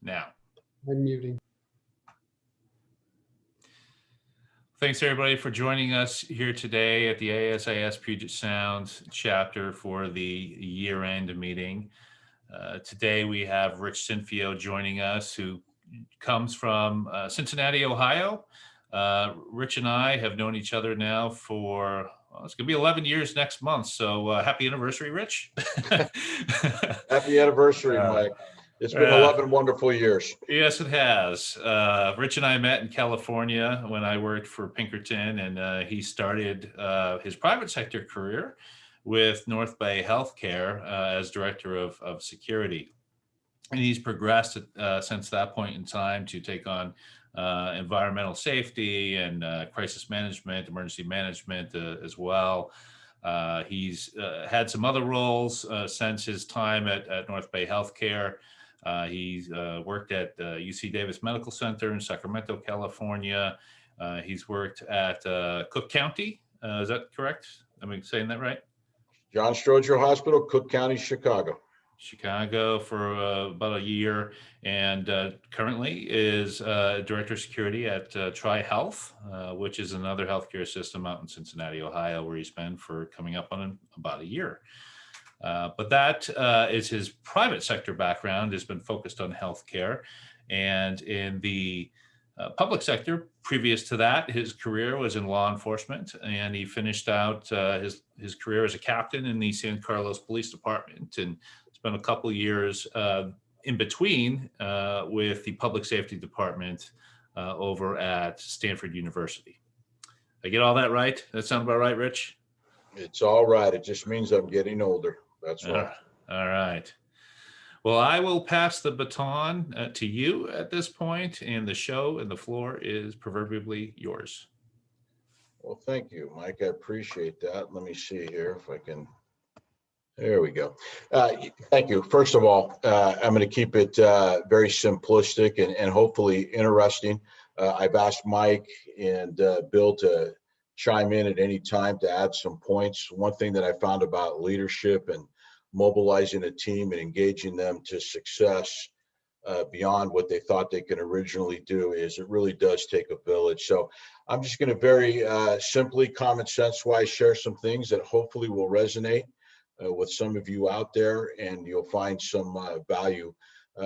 now. Unmuting. Thanks everybody for joining us here today at the ASIS Puget Sound chapter for the year-end meeting. Today we have Rich Cinfio joining us, who comes from Cincinnati, Ohio. Rich and I have known each other now for, well, it's going to be 11 years next month. So happy anniversary, Rich. Happy anniversary, Mike. It's been 11 wonderful years. Yes, it has. Rich and I met in California when I worked for Pinkerton, and he started his private sector career with North Bay Healthcare as director of security. And he's progressed since that point in time to take on environmental safety and crisis management, emergency management as well. He's had some other roles since his time at North Bay Healthcare. He's worked at UC Davis Medical Center in Sacramento, California. He's worked at Cook County. Is that correct? Am I saying that right? John Stroger Hospital, Cook County, Chicago. Chicago for about a year, and currently is Director of Security at TriHealth, which is another healthcare system out in Cincinnati, Ohio, where he's been for coming up on about a year. But that is his private sector background, has been focused on healthcare. And in the public sector, previous to that, his career was in law enforcement, and he finished out his career as a captain in the San Carlos Police Department, and spent a couple years in between with the Public Safety Department over at Stanford University. I get all that right? That sound about right, Rich? It's all right. It just means I'm getting older. That's all. All right. Well, I will pass the baton to you at this point, and the show and the floor is proverbially yours. Well, thank you, Mike. I appreciate that. Let me see here if I can. There we go. Thank you. First of all, I'm going to keep it very simplistic and hopefully interesting. I've asked Mike and Bill to chime in at any time to add some points. One thing that I found about leadership and mobilizing a team and engaging them to success beyond what they thought they could originally do is it really does take a village. So I'm just going to very simply, common sense wise, share some things that hopefully will resonate with some of you out there, and you'll find some value.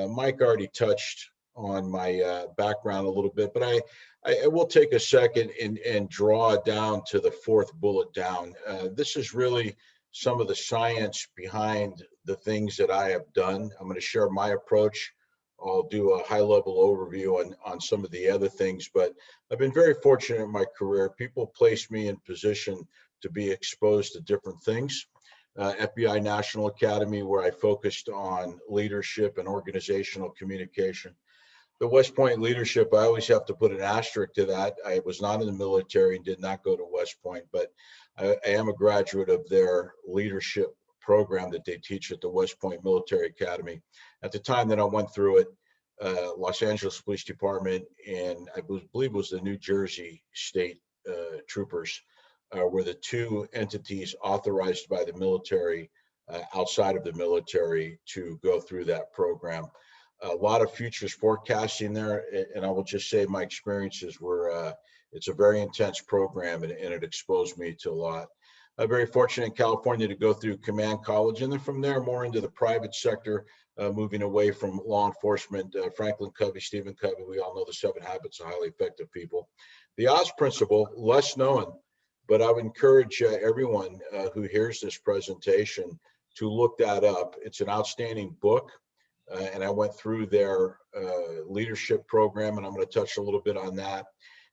Mike already touched on my background a little bit, but I will take a second and draw down to the fourth bullet down. This is really some of the science behind the things that I have done. I'm going to share my approach. I'll do a high-level overview on some of the other things, but I've been very fortunate in my career. People place me in position to be exposed to different things. FBI National Academy, where I focused on leadership and organizational communication. The West Point leadership, I always have to put an asterisk to that. I was not in the military and did not go to West Point, but I am a graduate of their leadership program that they teach at the West Point Military Academy. At the time that I went through it, Los Angeles Police Department and I believe it was the New Jersey State Troopers were the two entities authorized by the military outside of the military to go through that program. A lot of futures forecasting there, and I will just say my experiences were, it's a very intense program, and it exposed me to a lot. I'm very fortunate in California to go through command college, and then from there more into the private sector, moving away from law enforcement. Franklin Covey, Stephen Covey, we all know the 7 Habits of Highly Effective People. The Oz Principle, less known, but I would encourage everyone who hears this presentation to look that up. It's an outstanding book. And I went through their leadership program, and I'm going to touch a little bit on that.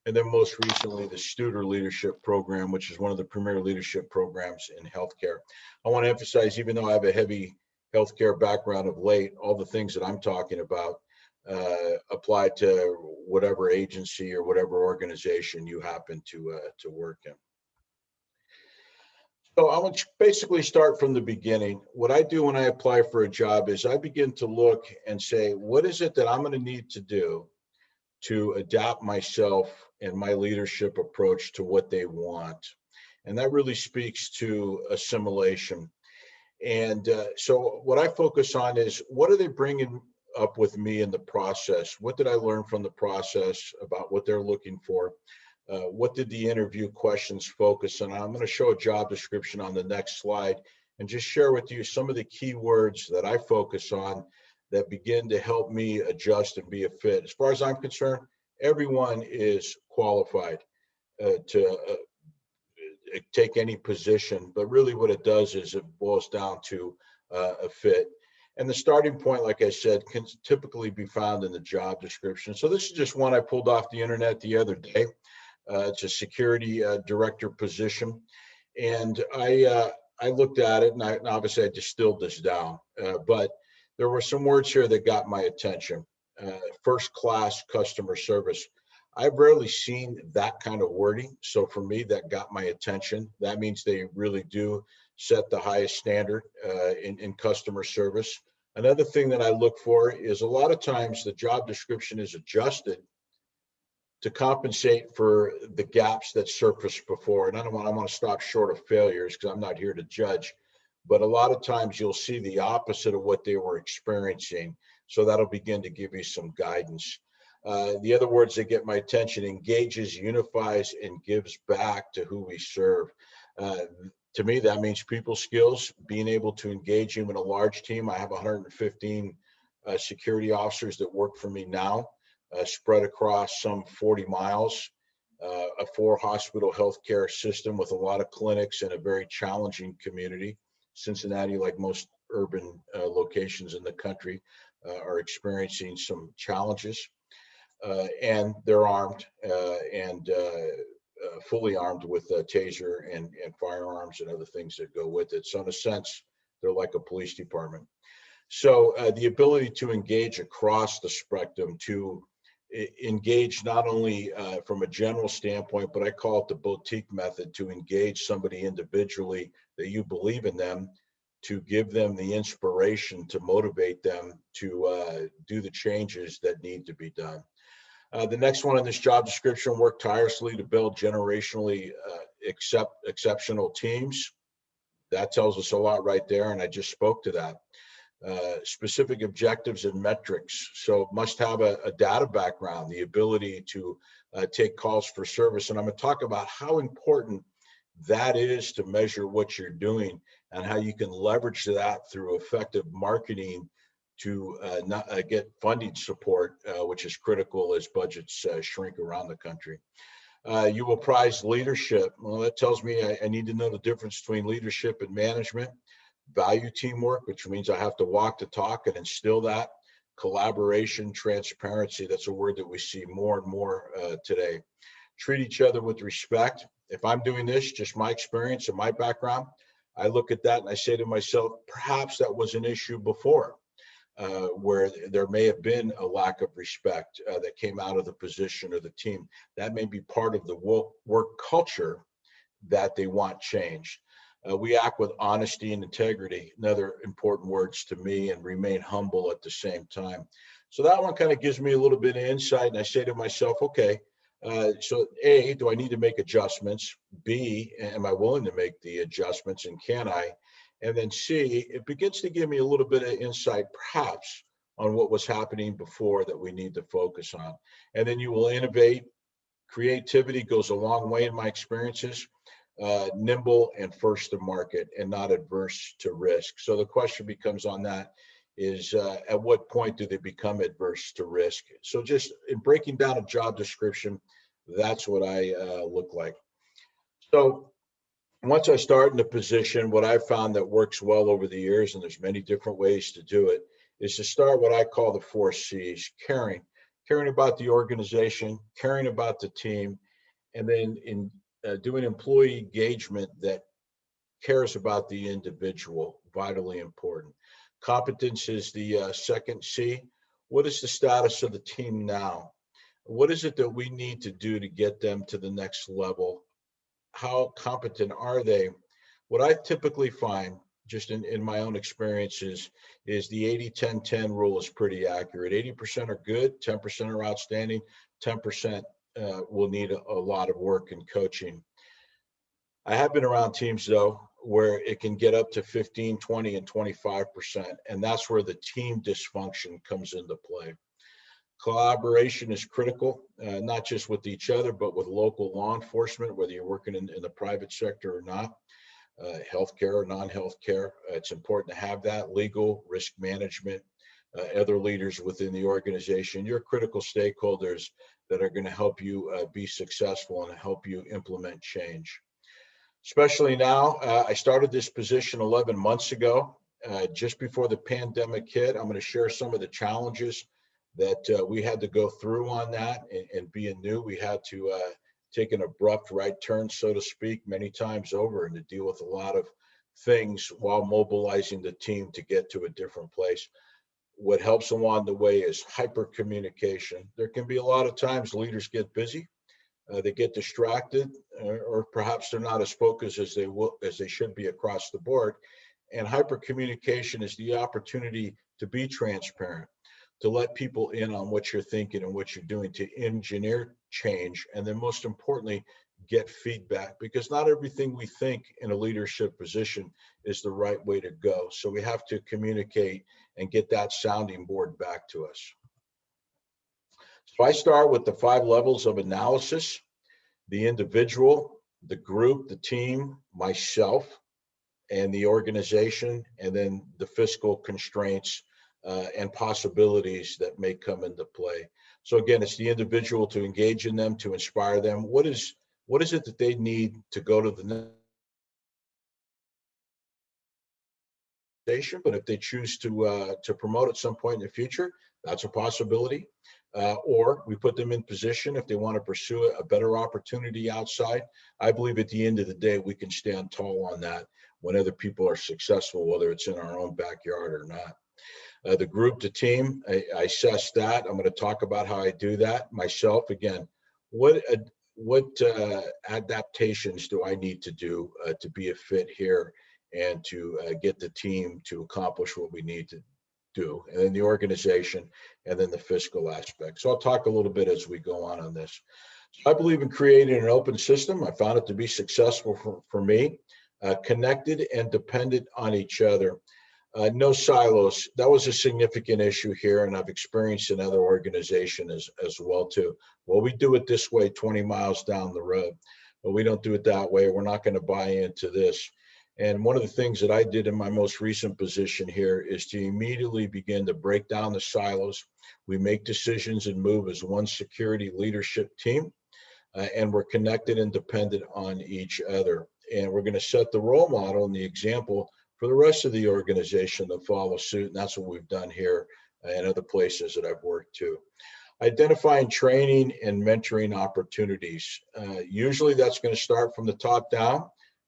And then most recently, the Studer Leadership Program, which is one of the premier leadership programs in healthcare. I want to emphasize, even though I have a heavy healthcare background of late, all the things that I'm talking about apply to whatever agency or whatever organization you happen to work in. So I want to basically start from the beginning. What I do when I apply for a job is I begin to look and say, what is it that I'm going to need to do to adapt myself and my leadership approach to what they want? And that really speaks to assimilation. And so what I focus on is, what are they bringing up with me in the process. What did I learn from the process about what they're looking for? What did the interview questions focus on? I'm going to show a job description on the next slide and just share with you some of the key words that I focus on that begin to help me adjust and be a fit. As far as I'm concerned, everyone is qualified to take any position, but really what it does is it boils down to a fit. And the starting point, like I said, can typically be found in the job description. So this is just one I pulled off the internet the other day. It's a security director position. And I looked at it, and obviously I distilled this down, but there were some words here that got my attention. First class customer service. I've rarely seen that kind of wording. So for me, that got my attention. That means they really do set the highest standard in customer service. Another thing that I look for is a lot of times the job description is adjusted to compensate for the gaps that surfaced before. And I want to stop short of failures because I'm not here to judge. But a lot of times you'll see the opposite of what they were experiencing. So that'll begin to give you some guidance. The other words that get my attention: engages, unifies, and gives back to who we serve. To me, that means people skills, being able to engage even a large team. I have 115 security officers that work for me now, spread across some 40 miles, a 4-hospital healthcare system with a lot of clinics in a very challenging community. Cincinnati, like most urban locations in the country, are experiencing some challenges. And they're armed and fully armed with taser and firearms and other things that go with it. So in a sense, they're like a police department. So the ability to engage across the spectrum, to engage not only from a general standpoint, but I call it the boutique method, to engage somebody individually that you believe in them, to give them the inspiration, to motivate them to do the changes that need to be done. The next one in this job description: work tirelessly to build generationally exceptional teams. That tells us a lot right there, and I just spoke to that. Specific objectives and metrics. So must have a data background, the ability to take calls for service. And I'm going to talk about how important that is to measure what you're doing and how you can leverage that through effective marketing to get funding support, which is critical as budgets shrink around the country. You will prize leadership. Well, that tells me I need to know the difference between leadership and management. Value teamwork, which means I have to walk the talk and instill that. Collaboration, transparency, that's a word that we see more and more today. Treat each other with respect. If I'm doing this, just my experience and my background, I look at that and I say to myself, perhaps that was an issue before, where there may have been a lack of respect that came out of the position or the team. That may be part of the work culture that they want changed. We act with honesty and integrity, another important words to me, and remain humble at the same time. So that one kind of gives me a little bit of insight, and I say to myself, okay, so A, do I need to make adjustments? B, am I willing to make the adjustments, and can I? And then C, it begins to give me a little bit of insight, perhaps, on what was happening before that we need to focus on. And then you will innovate. Creativity goes a long way in my experiences. Nimble and first to market and not adverse to risk. So the question becomes on that is at what point do they become adverse to risk? So just in breaking down a job description, that's what I look like. So once I start in a position, what I've found that works well over the years, and there's many different ways to do it, is to start what I call the 4 C's: caring about the organization, caring about the team, and then in doing employee engagement that cares about the individual, vitally important. Competence is the second C. What is the status of the team now? What is it that we need to do to get them to the next level? How competent are they? What I typically find, just in my own experiences, is the 80-10-10 rule is pretty accurate. 80% are good, 10% are outstanding, 10% will need a lot of work and coaching. I have been around teams, though, where it can get up to 15, 20, and 25%. And that's where the team dysfunction comes into play. Collaboration is critical, not just with each other, but with local law enforcement, whether you're working in the private sector or not, healthcare or non-healthcare. It's important to have that legal, risk management, other leaders within the organization, your critical stakeholders that are going to help you be successful and help you implement change. Especially now, I started this position 11 months ago, just before the pandemic hit. I'm going to share some of the challenges that we had to go through on that, and being new, we had to take an abrupt right turn, so to speak, many times over, and to deal with a lot of things while mobilizing the team to get to a different place. What helps along the way is hyper communication. There can be a lot of times leaders get busy, they get distracted, or perhaps they're not as focused as they should be across the board. And hyper communication is the opportunity to be transparent, to let people in on what you're thinking and what you're doing, to engineer change, and then most importantly, get feedback, because not everything we think in a leadership position is the right way to go. So we have to communicate and get that sounding board back to us. So I start with the 5 levels of analysis: the individual, the group, the team, myself, and the organization, and then the fiscal constraints and possibilities that may come into play. So again, it's the individual, to engage in them, to inspire them. What is it that they need to go to the next station? But if they choose to promote at some point in the future, that's a possibility. Or we put them in position if they want to pursue a better opportunity outside. I believe at the end of the day, we can stand tall on that when other people are successful, whether it's in our own backyard or not. The group, the team, I assess that. I'm going to talk about how I do that myself. Again, what adaptations do I need to do to be a fit here and to get the team to accomplish what we need to do, and then the organization, and then the fiscal aspect. So I'll talk a little bit as we go on this. So I believe in creating an open system. I found it to be successful for me, connected and dependent on each other. No silos. That was a significant issue here, and I've experienced in other organizations as well too. Well, we do it this way 20 miles down the road, but we don't do it that way. We're not going to buy into this. And one of the things that I did in my most recent position here is to immediately begin to break down the silos. We make decisions and move as one security leadership team, and we're connected and dependent on each other. And we're going to set the role model and the example for the rest of the organization to follow suit. And that's what we've done here and other places that I've worked too. Identifying training and mentoring opportunities. Usually that's going to start from the top down.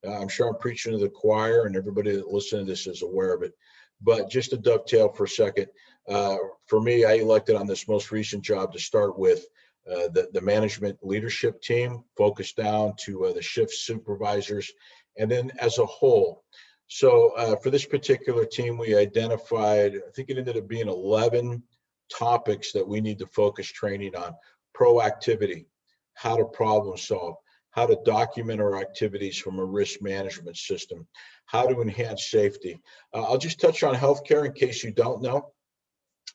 I'm sure I'm preaching to the choir, and everybody that listens to this is aware of it. But just to dovetail for a second, for me, I elected on this most recent job to start with the management leadership team, focused down to the shift supervisors, and then as a whole. So for this particular team, we identified, I think it ended up being 11 topics that we need to focus training on: proactivity, how to problem solve, how to document our activities from a risk management system, how to enhance safety. I'll just touch on healthcare in case you don't know.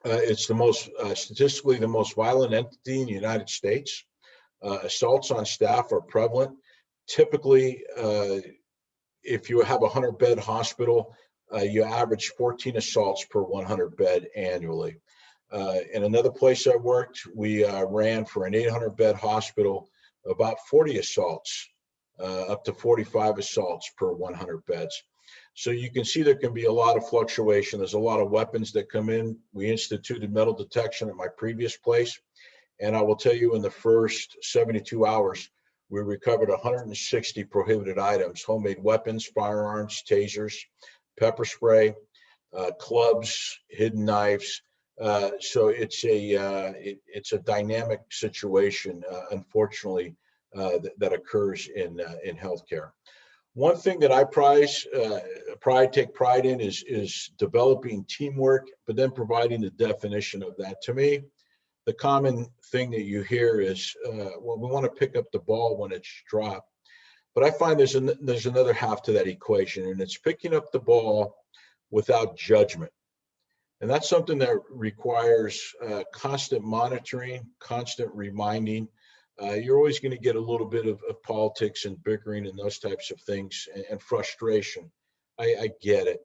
It's the most statistically the most violent entity in the United States. Assaults on staff are prevalent. Typically, if you have a 100-bed hospital, you average 14 assaults per 100 bed annually. In another place I worked, we ran for an 800-bed hospital about 40 assaults, up to 45 assaults per 100 beds. So you can see there can be a lot of fluctuation. There's a lot of weapons that come in. We instituted metal detection at my previous place. And I will tell you, in the first 72 hours, we recovered 160 prohibited items: homemade weapons, firearms, tasers, pepper spray, clubs, hidden knives. So it's a dynamic situation, unfortunately, that occurs in healthcare. One thing that I take pride in is developing teamwork, but then providing the definition of that. To me, the common thing that you hear is, well, we want to pick up the ball when it's dropped. But I find there's another half to that equation, and it's picking up the ball without judgment. And that's something that requires constant monitoring, constant reminding. You're always going to get a little bit of politics and bickering and those types of things, and frustration. I get it.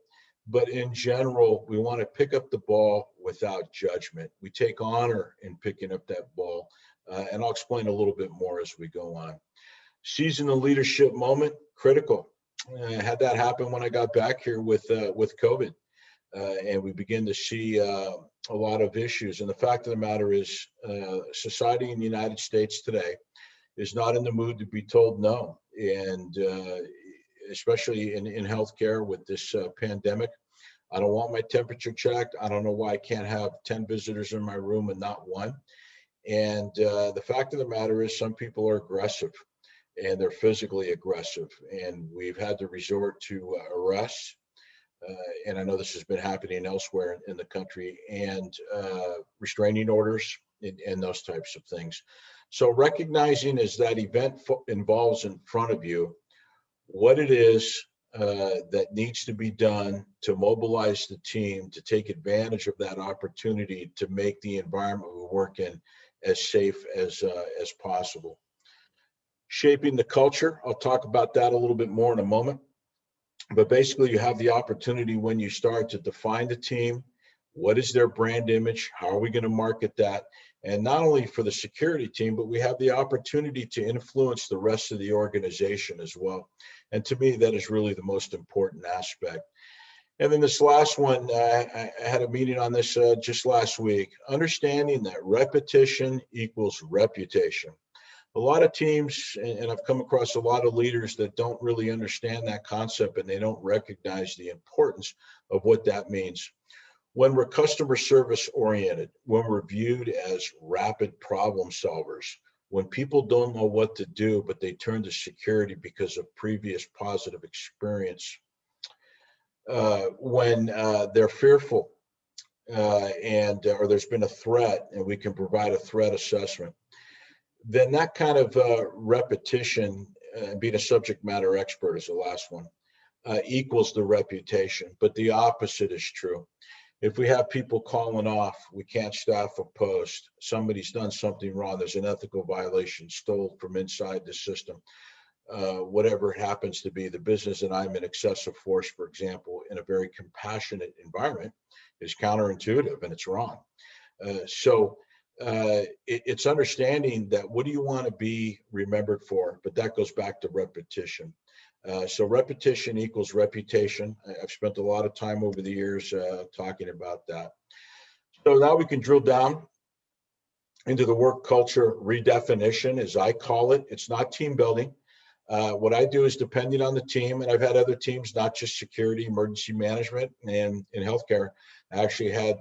But in general, we want to pick up the ball without judgment. We take honor in picking up that ball. And I'll explain a little bit more as we go on. Seizing the leadership moment, critical. I had that happen when I got back here with COVID. And we begin to see a lot of issues. And the fact of the matter is, society in the United States today is not in the mood to be told no. And especially in healthcare with this pandemic, I don't want my temperature checked. I don't know why I can't have 10 visitors in my room and not one. And the fact of the matter is, some people are aggressive, and they're physically aggressive. And we've had to resort to arrests. And I know this has been happening elsewhere in the country, and restraining orders and those types of things. So recognizing as that event involves in front of you, what it is that needs to be done to mobilize the team to take advantage of that opportunity to make the environment we work in as safe as possible. Shaping the culture, I'll talk about that a little bit more in a moment. But basically, you have the opportunity when you start to define the team. What is their brand image? How are we going to market that? And not only for the security team, but we have the opportunity to influence the rest of the organization as well. And to me, that is really the most important aspect. And then this last one, I had a meeting on this just last week, understanding that repetition equals reputation. A lot of teams, and I've come across a lot of leaders that don't really understand that concept, and they don't recognize the importance of what that means. When we're customer service oriented, when we're viewed as rapid problem solvers, when people don't know what to do, but they turn to security because of previous positive experience, when they're fearful or there's been a threat and we can provide a threat assessment, then that kind of repetition, being a subject matter expert is the last one, equals the reputation. But the opposite is true. If we have people calling off, we can't staff a post, somebody's done something wrong, there's an ethical violation, stole from inside the system, whatever it happens to be, the business that I'm in, excessive force, for example, in a very compassionate environment is counterintuitive and it's wrong. It's understanding that what do you want to be remembered for, but that goes back to repetition. So repetition equals reputation. I've spent a lot of time over the years talking about that. So now we can drill down into the work culture redefinition, as I call it. It's not team building. What I do is, depending on the team, and I've had other teams, not just security, emergency management, and in healthcare, I actually had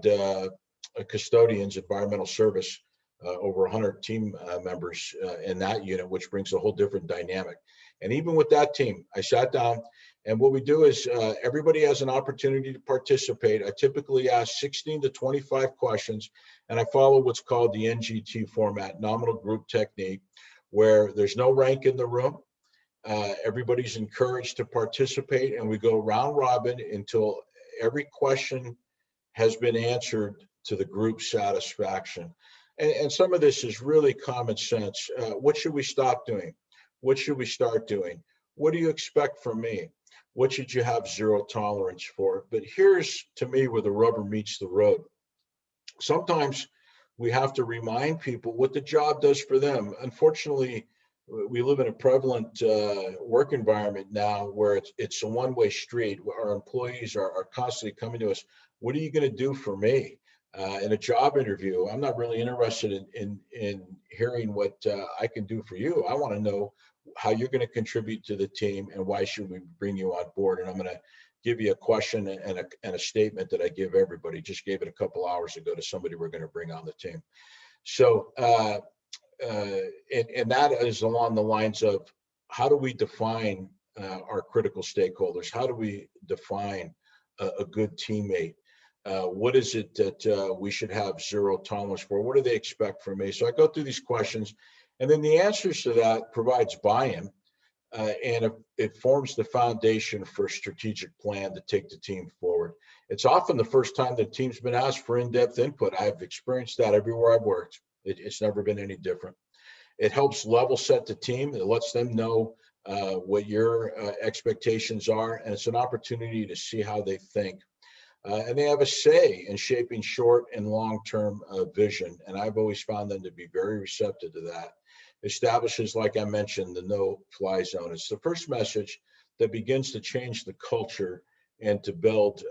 custodians, environmental service, over 100 team members in that unit, which brings a whole different dynamic. And even with that team, I sat down, and what we do is everybody has an opportunity to participate. I typically ask 16 to 25 questions, and I follow what's called the NGT format, nominal group technique, where there's no rank in the room. Everybody's encouraged to participate, and we go round robin until every question has been answered to the group's satisfaction. And some of this is really common sense. What should we stop doing? What should we start doing? What do you expect from me? What should you have zero tolerance for? But here's, to me, where the rubber meets the road. Sometimes we have to remind people what the job does for them. Unfortunately, we live in a prevalent work environment now where it's a one-way street. Our employees are constantly coming to us. What are you going to do for me? In a job interview, I'm not really interested in hearing what I can do for you. I want to know how you're going to contribute to the team and why should we bring you on board. And I'm going to give you a question and a statement that I give everybody. Just gave it a couple hours ago to somebody we're going to bring on the team. So, and that is along the lines of, how do we define our critical stakeholders? How do we define a good teammate? What is it that we should have zero tolerance for? What do they expect from me? So I go through these questions, and then the answers to that provides buy-in. and it forms the foundation for a strategic plan to take the team forward. It's often the first time the team's been asked for in-depth input. I've experienced that everywhere I've worked. It's never been any different. It helps level set the team. It lets them know what your expectations are, and it's an opportunity to see how they think. And they have a say in shaping short and long-term vision. And I've always found them to be very receptive to that. Establishes, like I mentioned, the no-fly zone. It's the first message that begins to change the culture and to build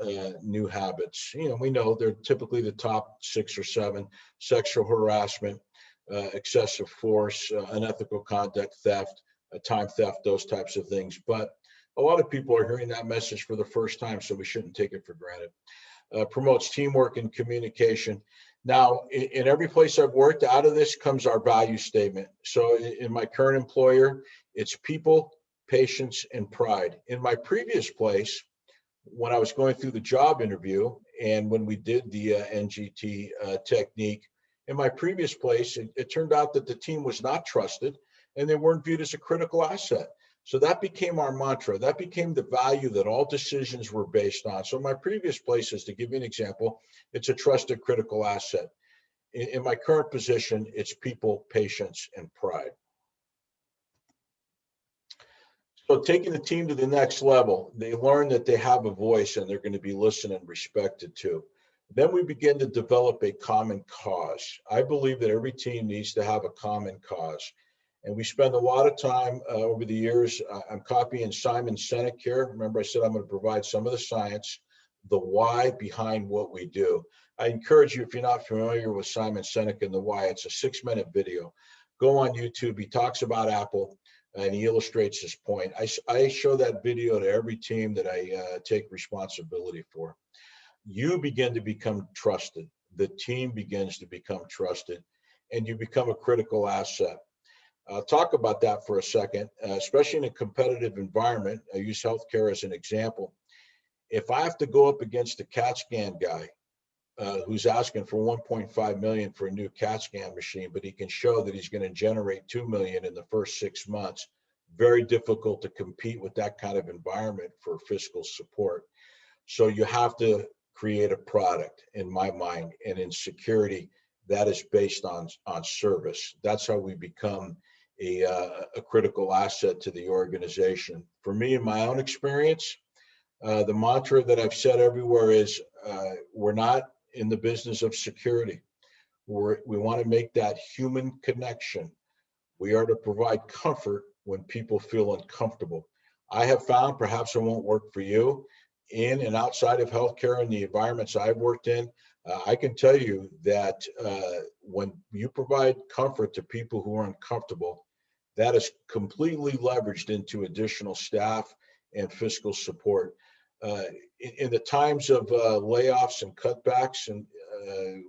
new habits. You know, we know they're typically the top 6 or 7: sexual harassment, excessive force, unethical conduct, theft, time theft, those types of things. But a lot of people are hearing that message for the first time, so we shouldn't take it for granted. Promotes teamwork and communication. Now, in every place I've worked, out of this comes our value statement. So in my current employer, it's people, patience, and pride. In my previous place, when I was going through the job interview and when we did the NGT technique, in my previous place, it turned out that the team was not trusted and they weren't viewed as a critical asset. So that became our mantra. That became the value that all decisions were based on. So my previous places, to give you an example, it's a trusted critical asset. In my current position, it's people, patience, and pride. So taking the team to the next level, they learn that they have a voice and they're going to be listened and respected too. Then we begin to develop a common cause. I believe that every team needs to have a common cause. And we spend a lot of time over the years. I'm copying Simon Sinek here. Remember, I said I'm going to provide some of the science, the why behind what we do. I encourage you, if you're not familiar with Simon Sinek and the why, it's a 6-minute video. Go on YouTube. He talks about Apple and he illustrates his point. I show that video to every team that I take responsibility for. You begin to become trusted. The team begins to become trusted, and you become a critical asset. I'll talk about that for a second, especially in a competitive environment. I use healthcare as an example. If I have to go up against a CAT scan guy who's asking for 1.5 million for a new CAT scan machine, but he can show that he's going to generate 2 million in the first 6 months, very difficult to compete with that kind of environment for fiscal support. So you have to create a product, in my mind, and in security, that is based on service. That's how we become a critical asset to the organization. For me, in my own experience, the mantra that I've said everywhere is we're not in the business of security. We want to make that human connection. We are to provide comfort when people feel uncomfortable. I have found, perhaps it won't work for you, in and outside of healthcare and the environments I've worked in, I can tell you that when you provide comfort to people who are uncomfortable, that is completely leveraged into additional staff and fiscal support. In the times of layoffs and cutbacks, and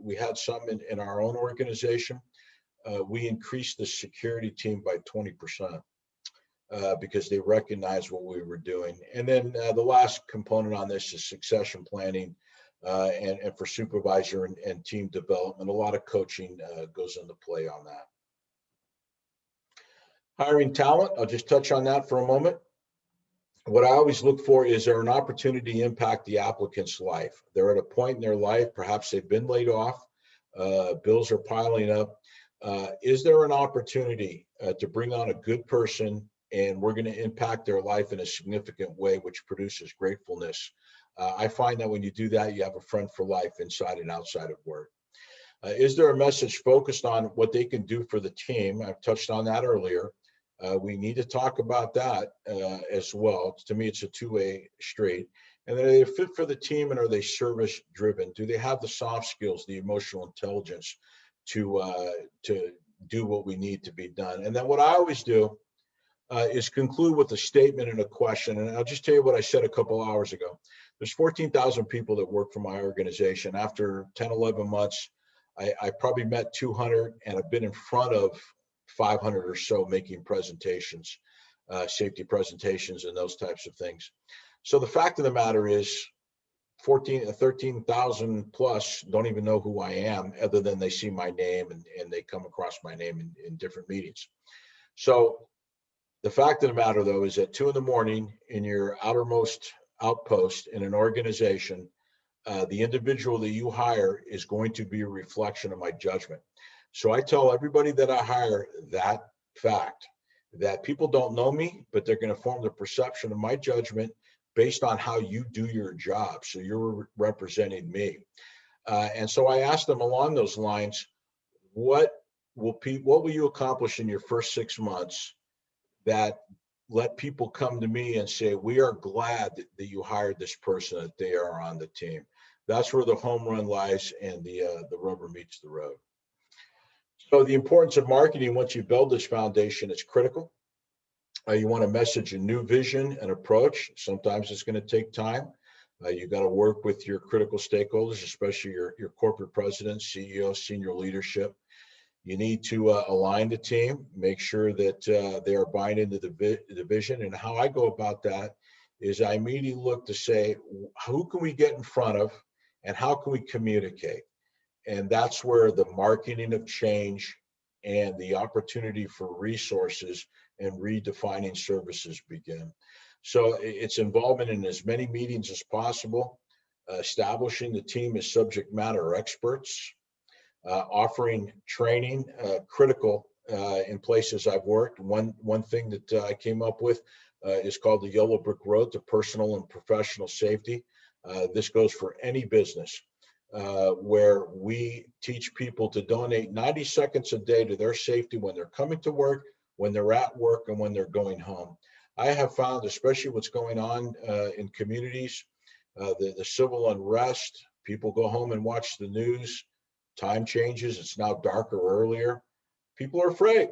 we had some in our own organization, we increased the security team by 20%. Because they recognized what we were doing. And then the last component on this is succession planning and for supervisor and team development. A lot of coaching goes into play on that. Hiring talent, I'll just touch on that for a moment. What I always look for is there an opportunity to impact the applicant's life. They're at a point in their life, perhaps they've been laid off, bills are piling up. Is there an opportunity to bring on a good person and we're going to impact their life in a significant way, which produces gratefulness? I find that when you do that, you have a friend for life inside and outside of work. Is there a message focused on what they can do for the team? I've touched on that earlier. We need to talk about that as well. To me, it's a two-way street. And then are they fit for the team and are they service driven? Do they have the soft skills, the emotional intelligence to do what we need to be done? And then what I always do is conclude with a statement and a question. And I'll just tell you what I said a couple hours ago. There's 14,000 people that work for my organization. After 10, 11 months, I probably met 200 and I've been in front of 500 or so making presentations, safety presentations and those types of things. So the fact of the matter is 13,000 plus don't even know who I am other than they see my name and they come across my name in different meetings. So The fact of the matter, though, is at 2 in the morning in your outermost outpost in an organization, the individual that you hire is going to be a reflection of my judgment. So I tell everybody that I hire that fact, that people don't know me, but they're going to form the perception of my judgment based on how you do your job. So you're representing me. And so I asked them along those lines, what what will you accomplish in your first 6 months that let people come to me and say, we are glad that you hired this person, that they are on the team. That's where the home run lies and the rubber meets the road. So the importance of marketing, once you build this foundation, is critical. You want to message a new vision and approach. Sometimes it's going to take time. You got to work with your critical stakeholders, especially your corporate president, CEO, senior leadership. You need to align the team, make sure that they are buying into the vision. And how I go about that is I immediately look to say, who can we get in front of and how can we communicate? And that's where the marketing of change and the opportunity for resources and redefining services begin. So it's involvement in as many meetings as possible, establishing the team as subject matter experts, offering training, critical in places I've worked. One thing that I came up with is called the Yellow Brick Road to Personal and Professional Safety. This goes for any business where we teach people to donate 90 seconds a day to their safety when they're coming to work, when they're at work, and when they're going home. I have found, especially what's going on in communities, the civil unrest, people go home and watch the news, time changes, it's now darker earlier. People are afraid.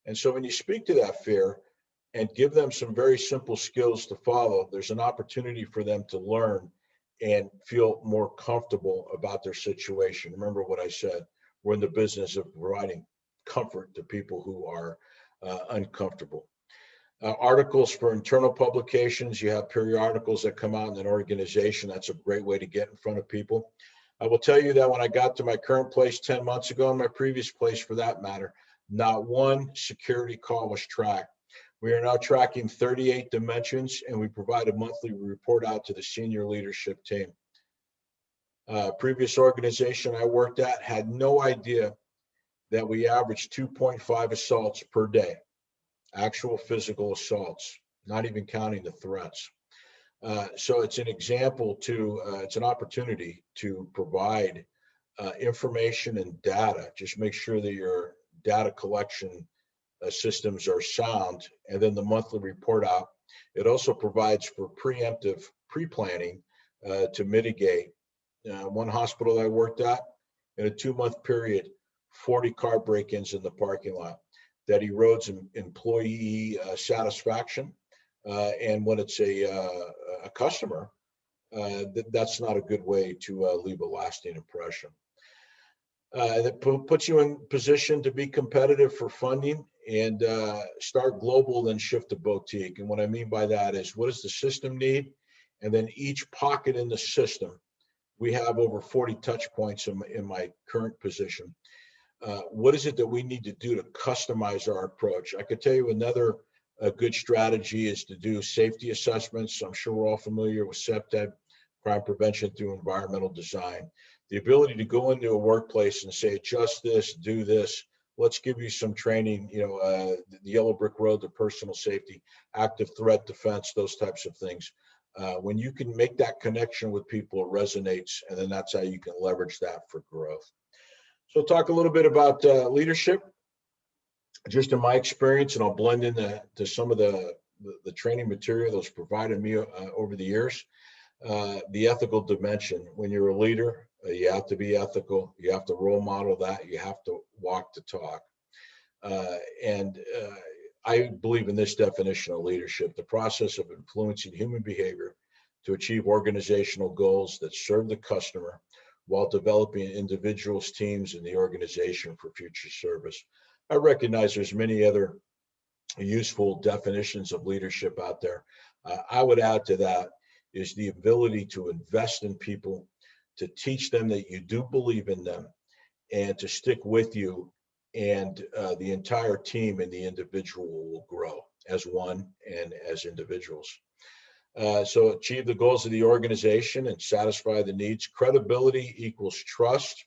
And so when you speak to that fear and give them some very simple skills to follow, there's an opportunity for them to learn and feel more comfortable about their situation. Remember what I said, we're in the business of providing comfort to people who are uncomfortable. Articles for internal publications, you have periodicals that come out in an organization. That's a great way to get in front of people. I will tell you that when I got to my current place 10 months ago, and my previous place for that matter, not one security call was tracked. We are now tracking 38 dimensions, and we provide a monthly report out to the senior leadership team. Previous organization I worked at had no idea that we averaged 2.5 assaults per day, actual physical assaults, not even counting the threats. So it's an example to, it's an opportunity to provide information and data. Just make sure that your data collection systems are sound, and then the monthly report out. It also provides for preemptive pre-planning to mitigate. One hospital I worked at, in a 2-month period, 40 car break-ins in the parking lot. That erodes employee satisfaction. And when it's a customer, that's not a good way to leave a lasting impression. That puts you in position to be competitive for funding and start global, then shift to boutique. And what I mean by that is, what does the system need? And then each pocket in the system, we have over 40 touch points in my current position. What is it that we need to do to customize our approach? I could tell you another good strategy is to do safety assessments. I'm sure we're all familiar with CPTED, crime prevention through environmental design. The ability to go into a workplace and say, adjust this, do this. Let's give you some training, the Yellow Brick Road to personal safety, active threat defense, those types of things. When you can make that connection with people, it resonates, and then that's how you can leverage that for growth. So talk a little bit about leadership. Just in my experience, and I'll blend into some of the training material that's provided me over the years. The ethical dimension. When you're a leader, you have to be ethical. You have to role model that. You have to walk the talk. I believe in this definition of leadership: the process of influencing human behavior to achieve organizational goals that serve the customer, while developing individuals, teams, and the organization for future service. I recognize there's many other useful definitions of leadership out there. I would add to that is the ability to invest in people, to teach them that you do believe in them, and to stick with you, and the entire team and the individual will grow. as one and as individuals. So achieve the goals of the organization and satisfy the needs. Credibility equals trust.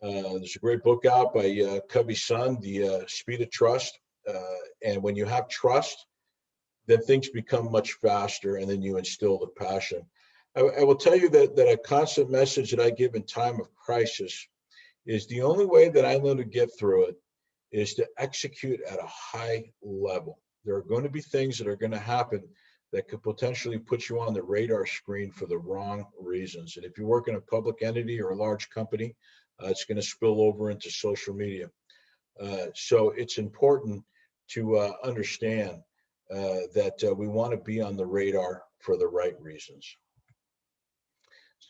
There's a great book out by Covey's son, The Speed of Trust. And when you have trust, then things become much faster, and then you instill the passion. I will tell you that a constant message that I give in time of crisis is the only way that I know to get through it is to execute at a high level. There are going to be things that are going to happen that could potentially put you on the radar screen for the wrong reasons. And if you work in a public entity or a large company, it's going to spill over into social media. So it's important to understand that we want to be on the radar for the right reasons.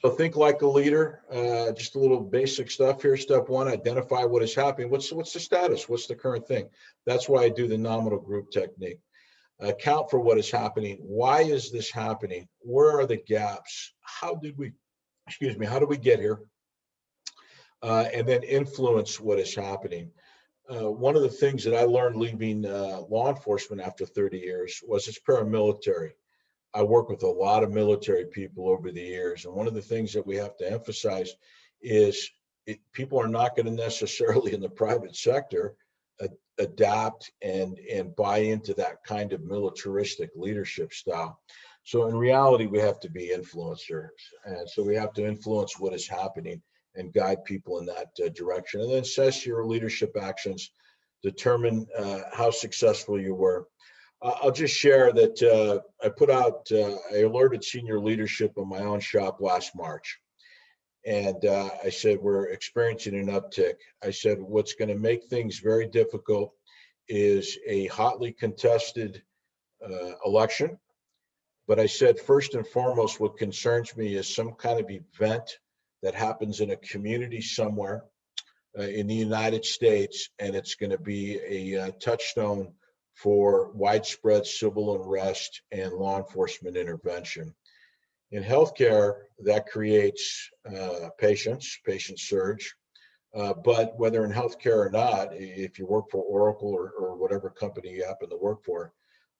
So think like a leader. Just a little basic stuff here. Step one, identify what is happening. What's the status? What's the current thing? That's why I do the nominal group technique. Account for what is happening. Why is this happening? Where are the gaps? How did we get here? And then influence what is happening. One of the things that I learned leaving law enforcement after 30 years was it's paramilitary. I work with a lot of military people over the years. And one of the things that we have to emphasize is people are not going to necessarily in the private sector adapt and buy into that kind of militaristic leadership style. So in reality, we have to be influencers. And so we have to influence what is happening and guide people in that direction. And then assess your leadership actions, determine how successful you were. I'll just share that I put out, I alerted senior leadership in my own shop last March. And I said, we're experiencing an uptick. I said, what's going to make things very difficult is a hotly contested election. But I said, first and foremost, what concerns me is some kind of event that happens in a community somewhere in the United States, and it's going to be a touchstone for widespread civil unrest and law enforcement intervention. In healthcare, that creates patient surge. But whether in healthcare or not, if you work for Oracle or whatever company you happen to work for,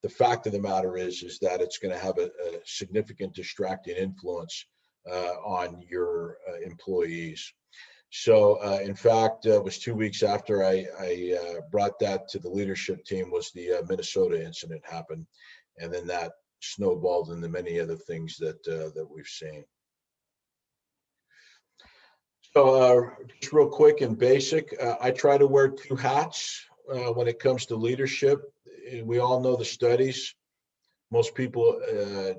the fact of the matter is that it's going to have a significant distracting influence on your employees. So in fact, it was 2 weeks after I brought that to the leadership team was the Minnesota incident happened. And then that snowballed into many other things that we've seen. So just real quick and basic, I try to wear two hats when it comes to leadership. We all know the studies. Most people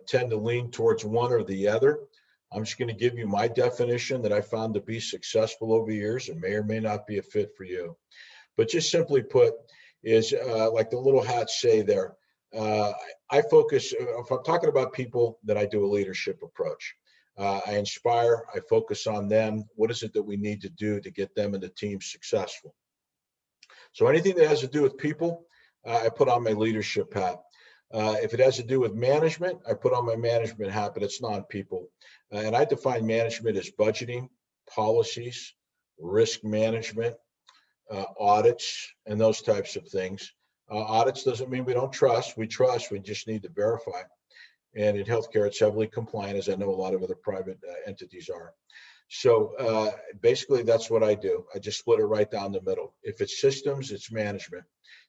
tend to lean towards one or the other. I'm just going to give you my definition that I found to be successful over years and may or may not be a fit for you. But just simply put is like the little hats say there, I focus, if I'm talking about people, that I do a leadership approach. I inspire, I focus on them. What is it that we need to do to get them and the team successful? So anything that has to do with people, I put on my leadership hat. If it has to do with management, I put on my management hat, but it's non-people. And I define management as budgeting, policies, risk management, audits, and those types of things. Audits doesn't mean we don't trust. We trust. We just need to verify. And in healthcare, it's heavily compliant, as I know a lot of other private entities are. So basically, that's what I do. I just split it right down the middle. If it's systems, it's management.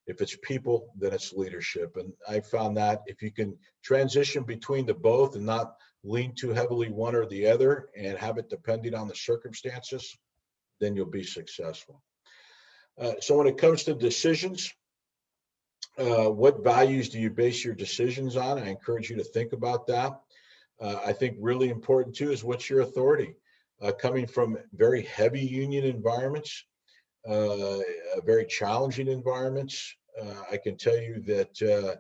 If it's people, then it's leadership. And I found that if you can transition between the both and not lean too heavily one or the other and have it depending on the circumstances, then you'll be successful. So when it comes to decisions, what values do you base your decisions on? I encourage you to think about that. I think really important too is what's your authority? Coming from very heavy union environments, very challenging environments, I can tell you that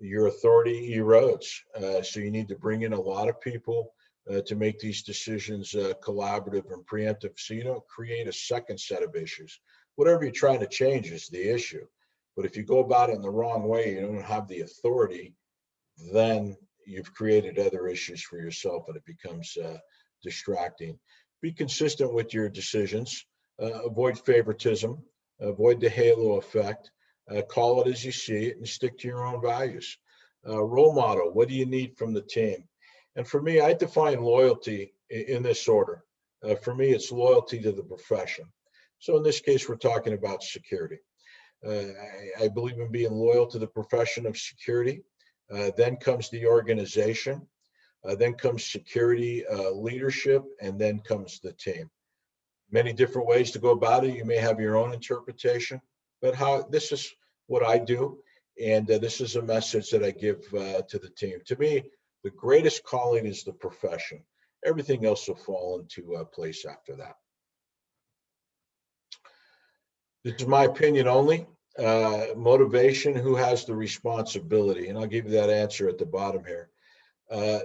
your authority erodes. So you need to bring in a lot of people to make these decisions collaborative and preemptive so you don't create a second set of issues. Whatever you're trying to change is the issue. But if you go about it in the wrong way, you don't have the authority, then you've created other issues for yourself and it becomes distracting. Be consistent with your decisions, avoid favoritism, avoid the halo effect, Call it as you see it and stick to your own values. Role model, what do you need from the team? And for me, I define loyalty in this order. For me, it's loyalty to the profession. So in this case, we're talking about security. I believe in being loyal to the profession of security. Then comes the organization. Then comes security leadership, and then comes the team. Many different ways to go about it. You may have your own interpretation, but this is what I do, and this is a message that I give to the team. To me, the greatest calling is the profession. Everything else will fall into place after that. This is my opinion only. Motivation, who has the responsibility? And I'll give you that answer at the bottom here.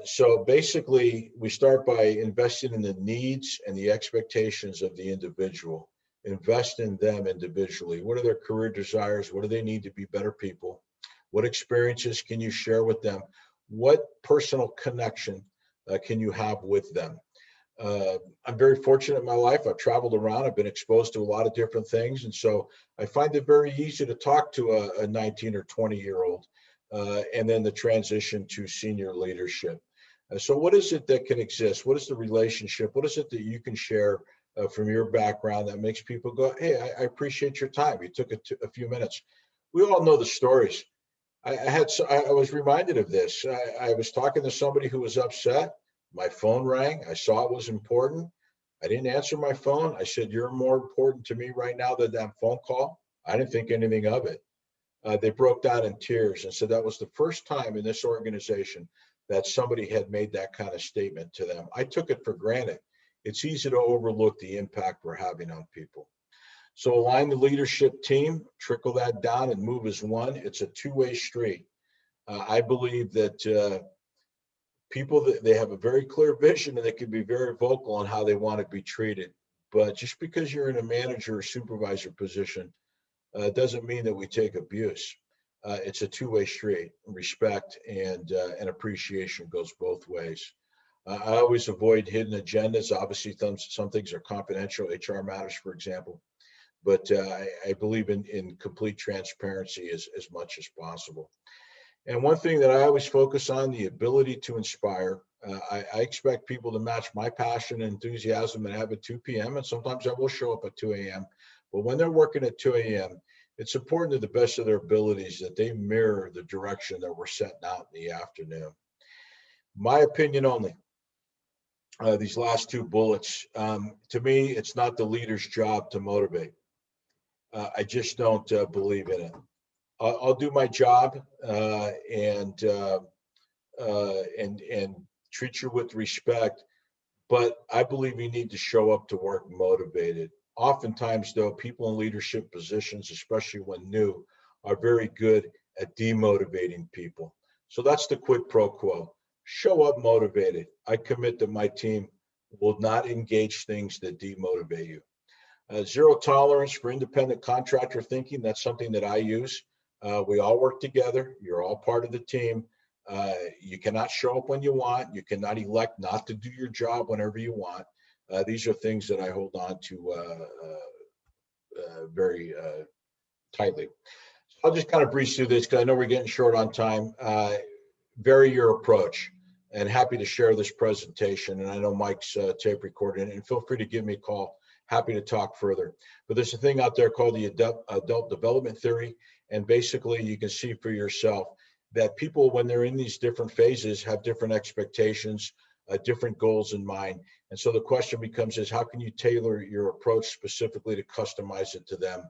So basically, we start by investing in the needs and the expectations of the individual. Invest in them individually. What are their career desires? What do they need to be better people? What experiences can you share with them? What personal connection can you have with them? I'm very fortunate in my life. I've traveled around. I've been exposed to a lot of different things. And so I find it very easy to talk to a 19 or 20-year-old. And then the transition to senior leadership. So what is it that can exist? What is the relationship? What is it that you can share from your background that makes people go, hey, I appreciate your time. You took a few minutes. We all know the stories. I was reminded of this. I was talking to somebody who was upset. My phone rang. I saw it was important. I didn't answer my phone. I said, you're more important to me right now than that phone call. I didn't think anything of it. They broke down in tears and said that was the first time in this organization that somebody had made that kind of statement to them. I took it for granted. It's easy to overlook the impact we're having on people. So align the leadership team, trickle that down and move as one. It's a two-way street. I believe that people, they have a very clear vision and they can be very vocal on how they want to be treated. But just because you're in a manager or supervisor position, doesn't mean that we take abuse. It's a two-way street. Respect and appreciation goes both ways. I always avoid hidden agendas. Obviously, some things are confidential, HR matters, for example. But I believe in complete transparency as much as possible. And one thing that I always focus on, the ability to inspire. I expect people to match my passion and enthusiasm and have at 2 p.m. And sometimes I will show up at 2 a.m. But when they're working at 2 a.m., it's important to the best of their abilities that they mirror the direction that we're setting out in the afternoon. My opinion only, these last two bullets, to me, it's not the leader's job to motivate. I just don't believe in it. I'll do my job and treat you with respect, but I believe you need to show up to work motivated. Oftentimes, though, people in leadership positions, especially when new, are very good at demotivating people. So that's the quid pro quo. Show up motivated. I commit that my team will not engage things that demotivate you. Zero tolerance for independent contractor thinking. That's something that I use. We all work together. You're all part of the team. You cannot show up when you want. You cannot elect not to do your job whenever you want. These are things that I hold on to very tightly. So I'll just kind of breeze through this because I know we're getting short on time. Vary your approach, and happy to share this presentation. And I know Mike's tape recording, and feel free to give me a call. Happy to talk further. But there's a thing out there called the adult development theory. And basically, you can see for yourself that people, when they're in these different phases, have different expectations, different goals in mind. And so the question becomes is how can you tailor your approach specifically to customize it to them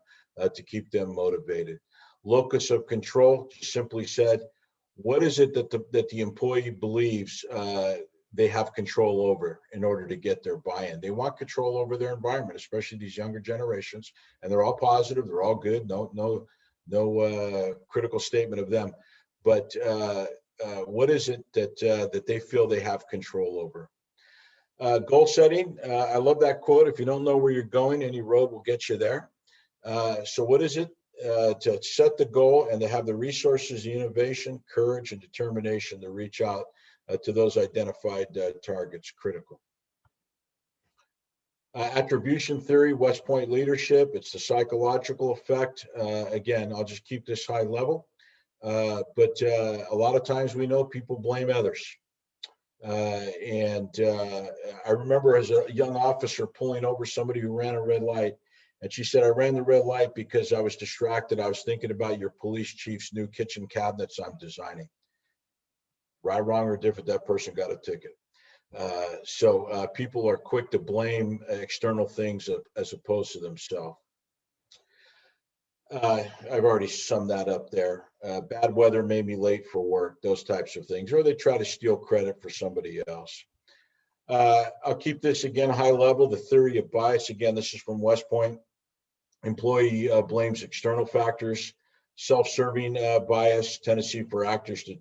to keep them motivated? Locus of control, simply said, what is it that the employee believes they have control over in order to get their buy-in? They want control over their environment, especially these younger generations, and they're all positive, they're all good, no critical statement of them. But what is it that they feel they have control over? Goal setting, I love that quote. If you don't know where you're going, any road will get you there. So what is it? To set the goal and to have the resources, the innovation, courage, and determination to reach out to those identified targets, critical. Attribution theory, West Point leadership, it's the psychological effect. Again, I'll just keep this high level. But a lot of times we know people blame others. I remember as a young officer pulling over somebody who ran a red light. And she said, I ran the red light because I was distracted. I was thinking about your police chief's new kitchen cabinets I'm designing. Right, wrong, or different, that person got a ticket. So people are quick to blame external things as opposed to themselves. I've already summed that up there. Bad weather made me late for work, those types of things, or they try to steal credit for somebody else. I'll keep this again high level. The theory of bias, again, this is from West Point. Employee blames external factors, self-serving bias, tendency for actors to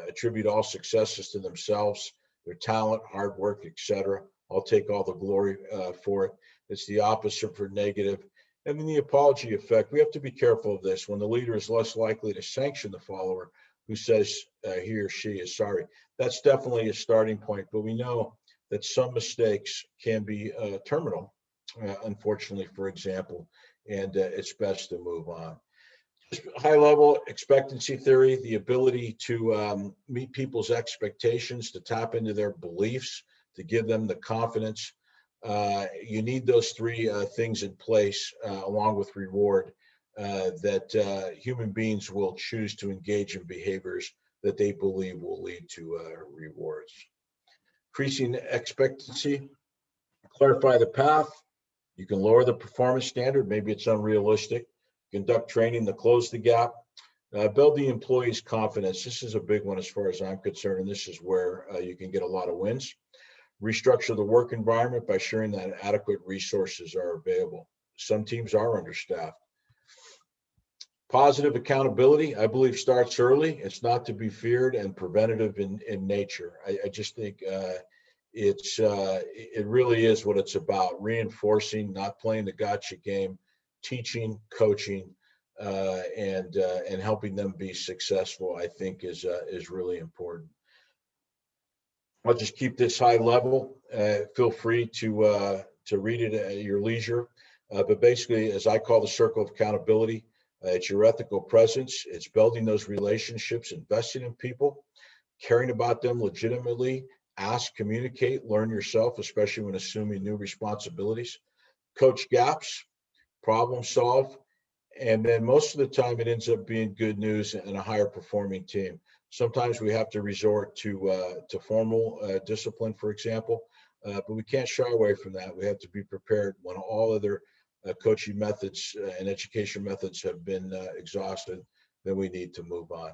attribute all successes to themselves, their talent, hard work, etc. I'll take all the glory for it. It's the opposite for negative. And then the apology effect. We have to be careful of this. When the leader is less likely to sanction the follower who says he or she is sorry, that's definitely a starting point. But we know that some mistakes can be terminal, unfortunately, for example, and it's best to move on. Just high level expectancy theory, the ability to meet people's expectations, to tap into their beliefs, to give them the confidence. You need those three things in place along with reward that human beings will choose to engage in behaviors that they believe will lead to rewards. Increasing expectancy, clarify the path. You can lower the performance standard. Maybe it's unrealistic. Conduct training to close the gap. Build the employee's confidence. This is a big one as far as I'm concerned, and this is where you can get a lot of wins. Restructure the work environment by ensuring that adequate resources are available. Some teams are understaffed. Positive accountability, I believe, starts early. It's not to be feared and preventative in nature. I just think it really is what it's about: reinforcing, not playing the gotcha game, teaching, coaching, and helping them be successful. I think is really important. I'll just keep this high level. Feel free to read it at your leisure. But basically, as I call the circle of accountability, it's your ethical presence. It's building those relationships, investing in people, caring about them legitimately. Ask, communicate, learn yourself, especially when assuming new responsibilities. Coach gaps, problem solve, and then most of the time it ends up being good news and a higher performing team. Sometimes we have to resort to formal discipline, for example, but we can't shy away from that. We have to be prepared when all other coaching methods and education methods have been exhausted. Then we need to move on.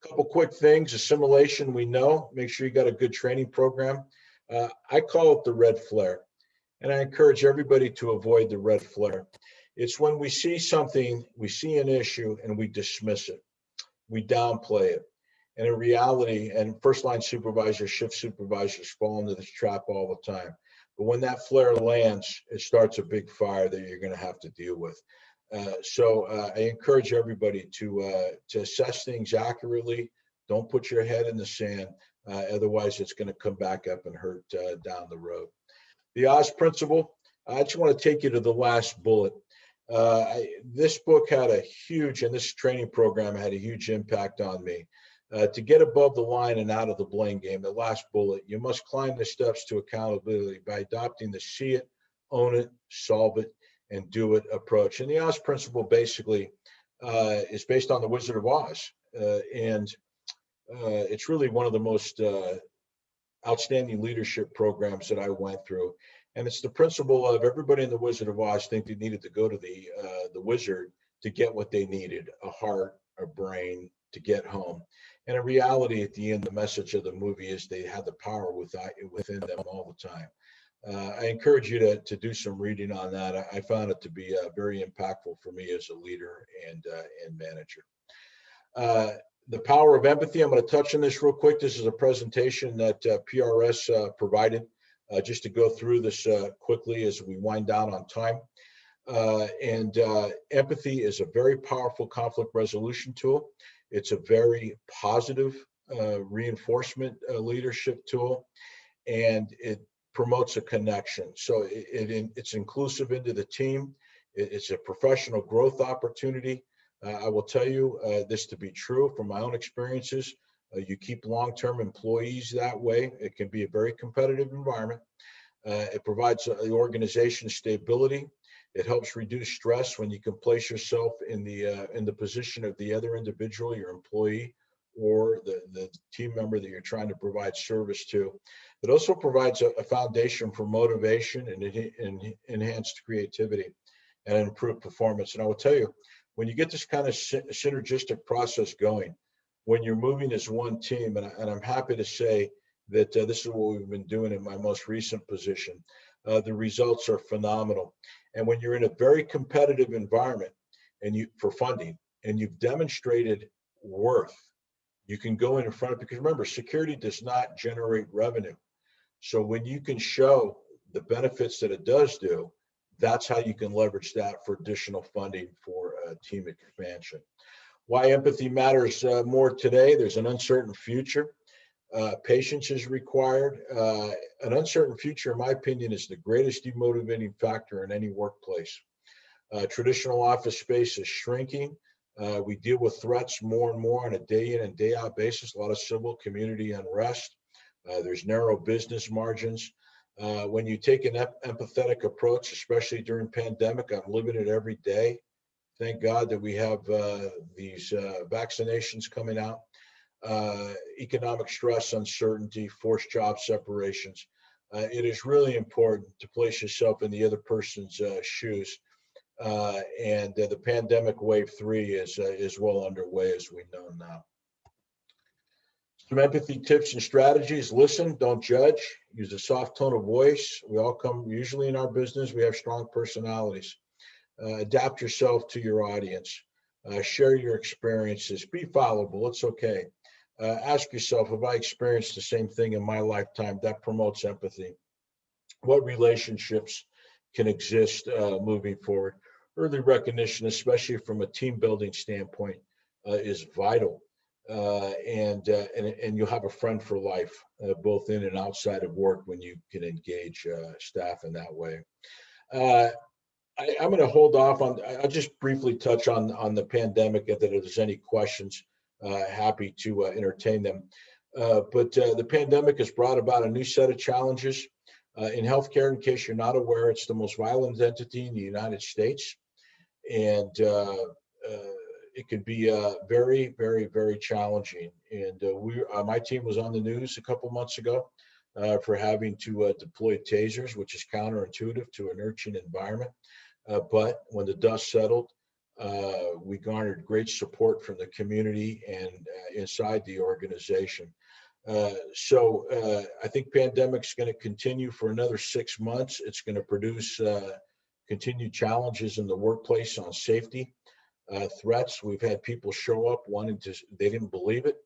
Couple quick things. Assimilation, we know. Make sure you got a good training program. I call it the red flare, and I encourage everybody to avoid the red flare. It's when we see something, we see an issue, and we dismiss it. We downplay it. And in reality, and first line supervisors, shift supervisors fall into this trap all the time. But when that flare lands, it starts a big fire that you're going to have to deal with. So I encourage everybody to assess things accurately. Don't put your head in the sand. Otherwise, it's going to come back up and hurt down the road. The Oz principle. I just want to take you to the last bullet. This book had a huge, and this training program had a huge impact on me. To get above the line and out of the blame game, the last bullet, you must climb the steps to accountability by adopting the see it, own it, solve it, and do it approach. And the Oz principle basically is based on the Wizard of Oz. And it's really one of the most outstanding leadership programs that I went through. And it's the principle of everybody in the Wizard of Oz think they needed to go to the wizard to get what they needed, a heart, a brain, to get home. And in reality, at the end, the message of the movie is they had the power within them all the time. I encourage you to do some reading on that. I found it to be very impactful for me as a leader and manager. The power of empathy. I'm going to touch on this real quick. This is a presentation that PRS provided just to go through this quickly as we wind down on time. Empathy is a very powerful conflict resolution tool. It's a very positive reinforcement leadership tool, and it promotes a connection. So it's inclusive into the team. It's a professional growth opportunity. I will tell you this to be true from my own experiences. You keep long-term employees that way. It can be a very competitive environment. It provides the organization stability. It helps reduce stress when you can place yourself in the position of the other individual, your employee, or the team member that you're trying to provide service to. It also provides a foundation for motivation and enhanced creativity and improved performance. And I will tell you, when you get this kind of synergistic process going, when you're moving as one team, and I'm happy to say that this is what we've been doing in my most recent position, the results are phenomenal. And when you're in a very competitive environment for funding, and you've demonstrated worth, you can go in front of, because remember, security does not generate revenue. So when you can show the benefits that it does do, that's how you can leverage that for additional funding for team expansion. Why empathy matters more today: there's an uncertain future. Patience is required. An uncertain future, in my opinion, is the greatest demotivating factor in any workplace. Traditional office space is shrinking. We deal with threats more and more on a day in and day out basis, a lot of civil community unrest. There's narrow business margins. When you take an empathetic approach, especially during pandemic, I'm living it every day. Thank God that we have these vaccinations coming out. Economic stress, uncertainty, forced job separations. It is really important to place yourself in the other person's shoes. And the pandemic wave 3 is well underway, as we know now. Some empathy tips and strategies: listen, don't judge, use a soft tone of voice. We all come, usually in our business, we have strong personalities. Adapt yourself to your audience. Share your experiences. Be fallible. It's okay. Ask yourself, have I experienced the same thing in my lifetime? That promotes empathy. What relationships can exist moving forward? Early recognition, especially from a team building standpoint, is vital. And you'll have a friend for life, both in and outside of work, when you can engage staff in that way. I'm going to hold off on. I'll just briefly touch on the pandemic, and that if there's any questions, happy to entertain them. But the pandemic has brought about a new set of challenges in healthcare. In case you're not aware, it's the most violent entity in the United States, and it can be very, very, very challenging. And my team was on the news a couple months ago for having to deploy tasers, which is counterintuitive to a nurturing environment. But when the dust settled, we garnered great support from the community and inside the organization. So I think pandemic's going to continue for another 6 months. It's going to produce continued challenges in the workplace on safety, threats. We've had people show up they didn't believe it.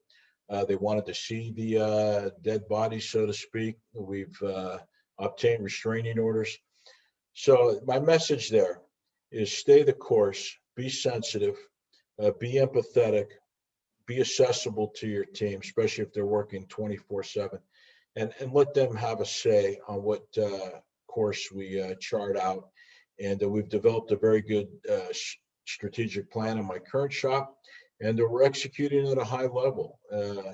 They wanted to see the dead bodies, so to speak. We've obtained restraining orders. So my message there is stay the course, be sensitive, be empathetic, be accessible to your team, especially if they're working 24/7, and let them have a say on what course we chart out. And we've developed a very good strategic plan in my current shop, and we're executing at a high level.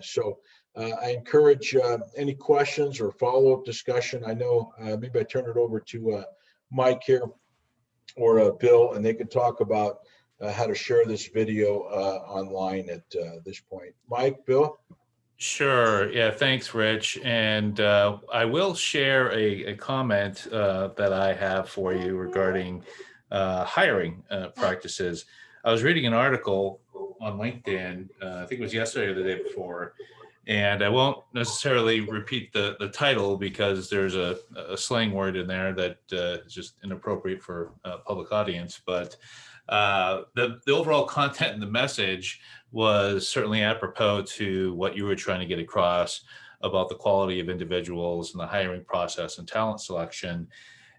So I encourage any questions or follow-up discussion. I know maybe I turn it over to Mike here or Bill, and they can talk about how to share this video online at this point. Mike, Bill? Sure. Yeah, thanks, Rich. And I will share a comment that I have for you regarding hiring practices. I was reading an article on LinkedIn, I think it was yesterday or the day before, and I won't necessarily repeat the title because there's a slang word in there that is just inappropriate for a public audience. But the overall content and the message was certainly apropos to what you were trying to get across about the quality of individuals and the hiring process and talent selection.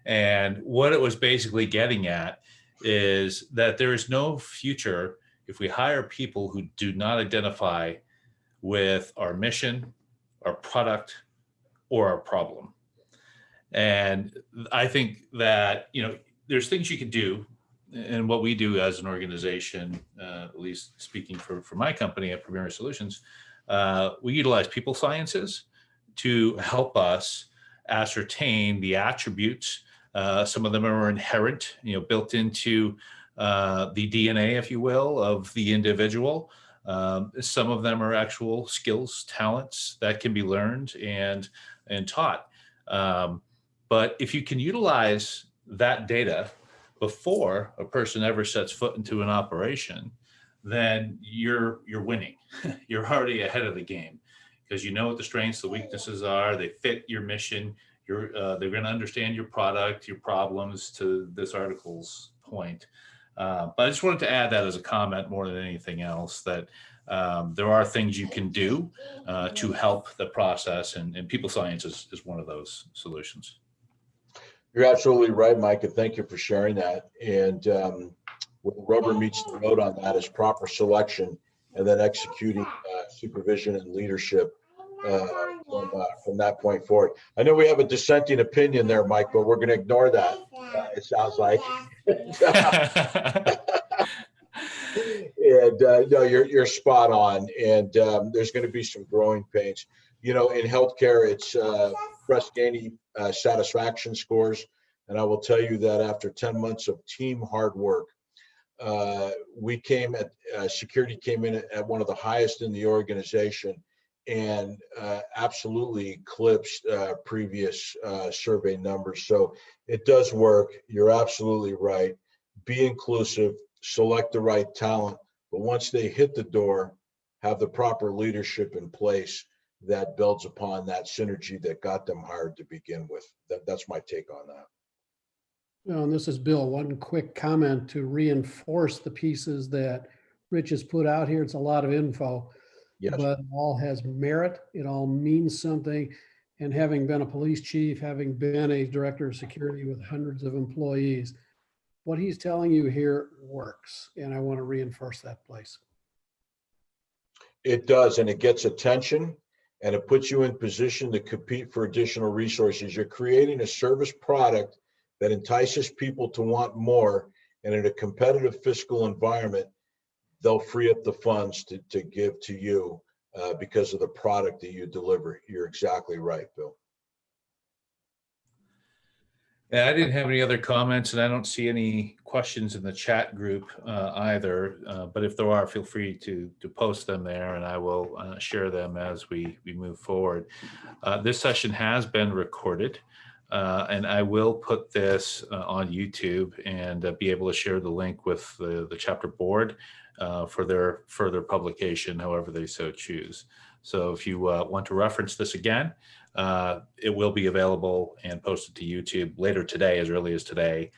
And what it was basically getting at is that there is no future if we hire people who do not identify with our mission, our product, or our problem. And I think that, there's things you can do. And what we do as an organization, at least speaking for my company at Premier Solutions, we utilize people sciences to help us ascertain the attributes. Some of them are inherent, built into the DNA, if you will, of the individual. Some of them are actual skills, talents that can be learned and taught. But if you can utilize that data before a person ever sets foot into an operation, then you're winning. You're already ahead of the game because you know what the strengths, the weaknesses are. They fit your mission. They're going to understand your product, your problems, to this article's point. But I just wanted to add that as a comment more than anything else, that there are things you can do to help the process, and people science is one of those solutions. You're absolutely right, Mike, and thank you for sharing that. And where the rubber meets the road on that is proper selection and then executing supervision and leadership from that point forward. I know we have a dissenting opinion there, Mike, but we're going to ignore that. It sounds like. And no, you're spot on. And there's going to be some growing pains. In healthcare, it's Press-Ganey satisfaction scores. And I will tell you that after 10 months of team hard work, security came in at one of the highest in the organization and absolutely eclipsed previous survey numbers. So it does work. You're absolutely right. Be inclusive, select the right talent, but once they hit the door, have the proper leadership in place that builds upon that synergy that got them hired to begin with. That's my take on that. Well, and this is Bill. One quick comment to reinforce the pieces that Rich has put out here. It's a lot of info, Yes. but it all has merit. It all means something. And having been a police chief, having been a director of security with hundreds of employees, what he's telling you here works. And I want to reinforce that place. It does, and it gets attention, and it puts you in position to compete for additional resources. You're creating a service product that entices people to want more, and in a competitive fiscal environment, they'll free up the funds to give to you because of the product that you deliver. You're exactly right, Bill. Yeah, I didn't have any other comments, and I don't see any questions in the chat group either. But if there are, feel free to post them there, and I will share them as we move forward. This session has been recorded, and I will put this on YouTube and be able to share the link with the chapter board for their further publication, however they so choose. So if you want to reference this again, it will be available and posted to YouTube later today, as early as today.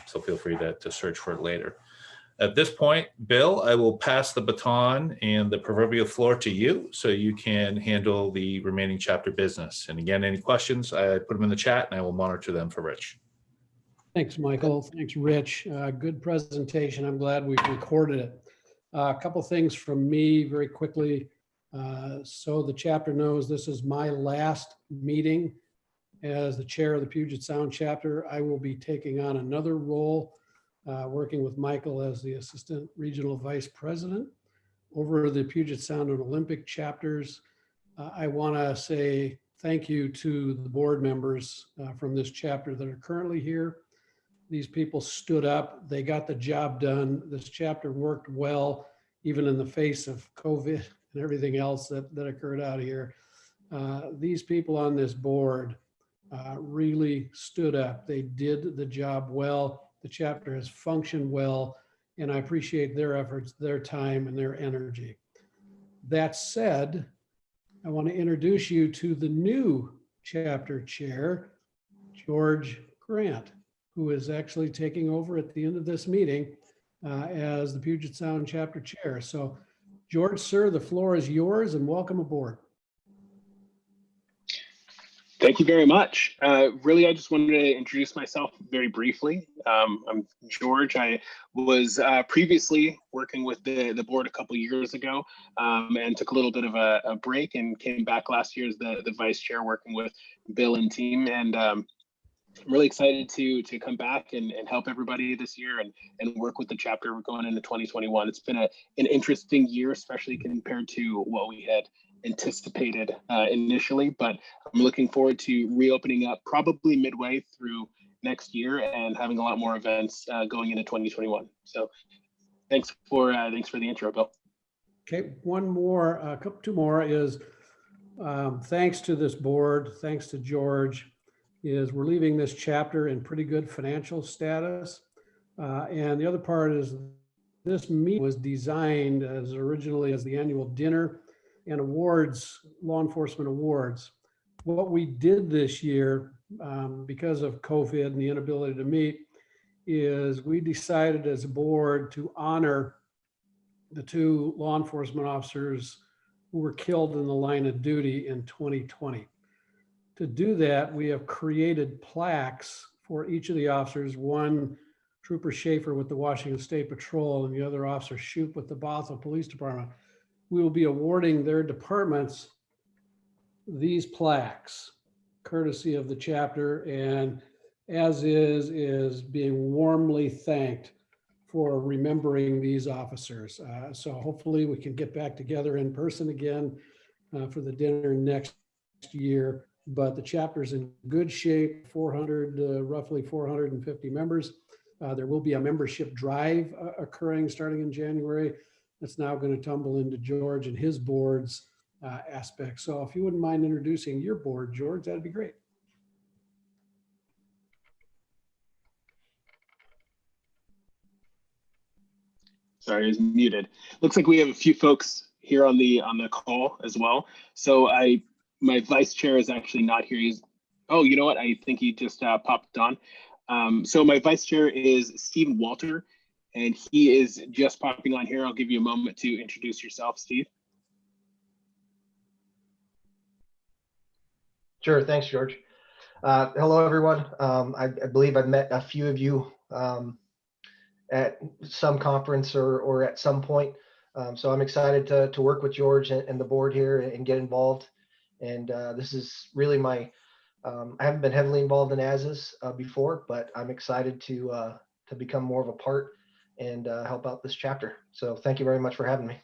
So feel free to search for it later. At this point, Bill, I will pass the baton and the proverbial floor to you so you can handle the remaining chapter business. And again, any questions, I put them in the chat and I will monitor them for Rich. Thanks, Michael. Thanks, Rich. Good presentation. I'm glad we've recorded it. A couple things from me very quickly. So the chapter knows this is my last meeting as the chair of the Puget Sound chapter. I will be taking on another role, working with Michael as the assistant regional vice president over the Puget Sound and Olympic chapters. I want to say thank you to the board members from this chapter that are currently here. These people stood up, they got the job done. This chapter worked well, even in the face of COVID and everything else that occurred out here. These people on this board really stood up. They did the job well. The chapter has functioned well, and I appreciate their efforts, their time, and their energy. That said, I want to introduce you to the new chapter chair, George Grant, who is actually taking over at the end of this meeting as the Puget Sound chapter chair. So George, sir, the floor is yours and welcome aboard. Thank you very much. Really, I just wanted to introduce myself very briefly. I'm George. I was previously working with the board a couple years ago and took a little bit of a break and came back last year as the vice chair working with Bill and team. And I'm really excited to come back and help everybody this year and work with the chapter going into 2021. It's been an interesting year, especially compared to what we had anticipated initially, but I'm looking forward to reopening up probably midway through next year and having a lot more events going into 2021. So thanks for the intro, Bill. Okay, two more is thanks to this board, thanks to George, is we're leaving this chapter in pretty good financial status. And the other part is this meeting was designed as originally as the annual dinner and awards, law enforcement awards. What we did this year, because of COVID and the inability to meet, is we decided as a board to honor the 2 law enforcement officers who were killed in the line of duty in 2020. To do that, we have created plaques for each of the officers, one Trooper Schaefer with the Washington State Patrol and the other Officer Shoup with the Bothell Police Department. We will be awarding their departments these plaques, courtesy of the chapter, and as is being warmly thanked for remembering these officers. So hopefully we can get back together in person again for the dinner next year. But the chapter's in good shape, roughly 450 members. There will be a membership drive occurring starting in January. That's now going to tumble into George and his board's aspect. So if you wouldn't mind introducing your board, George, that'd be great. Sorry, I was muted. Looks like we have a few folks here on the call as well. So my vice chair is actually not here. Oh, you know what? I think he just popped on. So my vice chair is Stephen Walter, and he is just popping on here. I'll give you a moment to introduce yourself, Steve. Sure, thanks, George. Hello, everyone. I believe I've met a few of you at some conference or at some point. So I'm excited to work with George and the board here and get involved. And this is really I haven't been heavily involved in ASIS before, but I'm excited to become more of a part and help out this chapter. So thank you very much for having me.